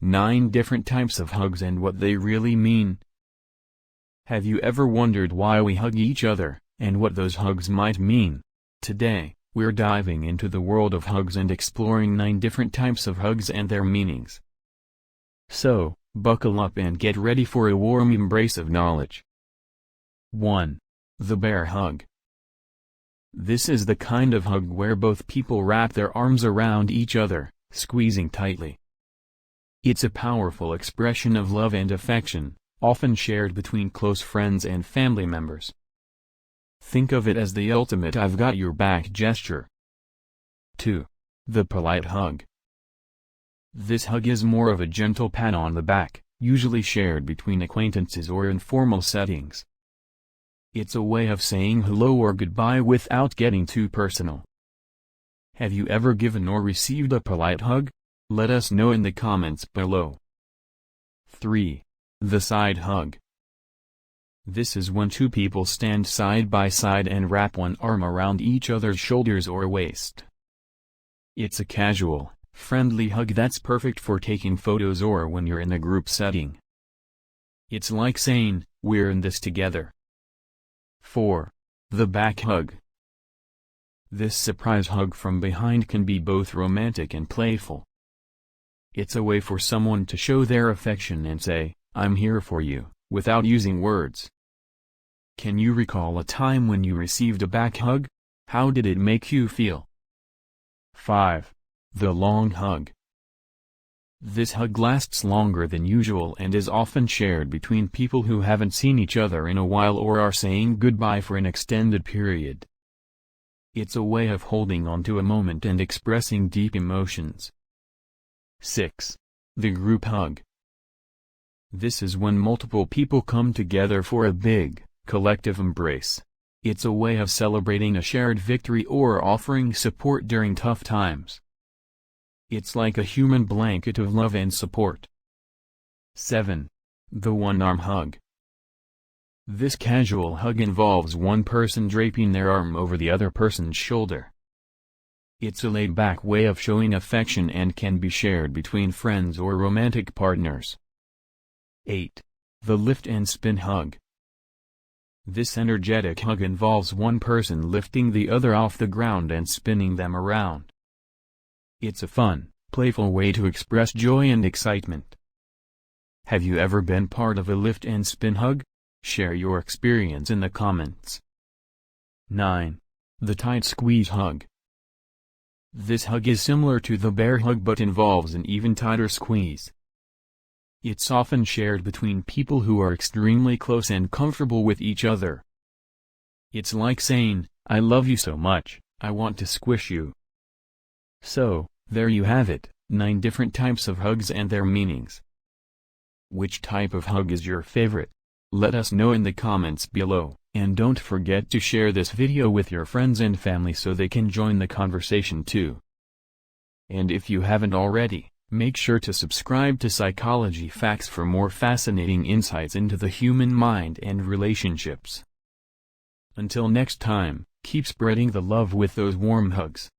9 different types of hugs and what they really mean. Have you ever wondered why we hug each other, and what those hugs might mean? Today, we're diving into the world of hugs and exploring 9 different types of hugs and their meanings. So, buckle up and get ready for a warm embrace of knowledge. 1. The bear hug. This is the kind of hug where both people wrap their arms around each other, squeezing tightly. It's a powerful expression of love and affection, often shared between close friends and family members. Think of it as the ultimate "I've got your back" gesture. 2. The polite hug. This hug is more of a gentle pat on the back, usually shared between acquaintances or informal settings. It's a way of saying hello or goodbye without getting too personal. Have you ever given or received a polite hug? Let us know in the comments below. 3. The side hug. This is when 2 people stand side by side and wrap one arm around each other's shoulders or waist. It's a casual, friendly hug that's perfect for taking photos or when you're in a group setting. It's like saying, "We're in this together." 4. The back hug. This surprise hug from behind can be both romantic and playful. It's a way for someone to show their affection and say, "I'm here for you," without using words. Can you recall a time when you received a back hug? How did it make you feel? 5. The long hug. This hug lasts longer than usual and is often shared between people who haven't seen each other in a while or are saying goodbye for an extended period. It's a way of holding on to a moment and expressing deep emotions. 6. The group hug. This is when multiple people come together for a big, collective embrace. It's a way of celebrating a shared victory or offering support during tough times. It's like a human blanket of love and support. 7. The one-arm hug. This casual hug involves one person draping their arm over the other person's shoulder. It's a laid-back way of showing affection and can be shared between friends or romantic partners. 8. The lift and spin hug. This energetic hug involves one person lifting the other off the ground and spinning them around. It's a fun, playful way to express joy and excitement. Have you ever been part of a lift and spin hug? Share your experience in the comments. 9. The tight squeeze hug. This hug is similar to the bear hug but involves an even tighter squeeze. It's often shared between people who are extremely close and comfortable with each other. It's like saying, "I love you so much, I want to squish you." So, there you have it, 9 different types of hugs and their meanings. Which type of hug is your favorite? Let us know in the comments below, and don't forget to share this video with your friends and family so they can join the conversation too. And if you haven't already, make sure to subscribe to Psychology Facts for more fascinating insights into the human mind and relationships. Until next time, keep spreading the love with those warm hugs.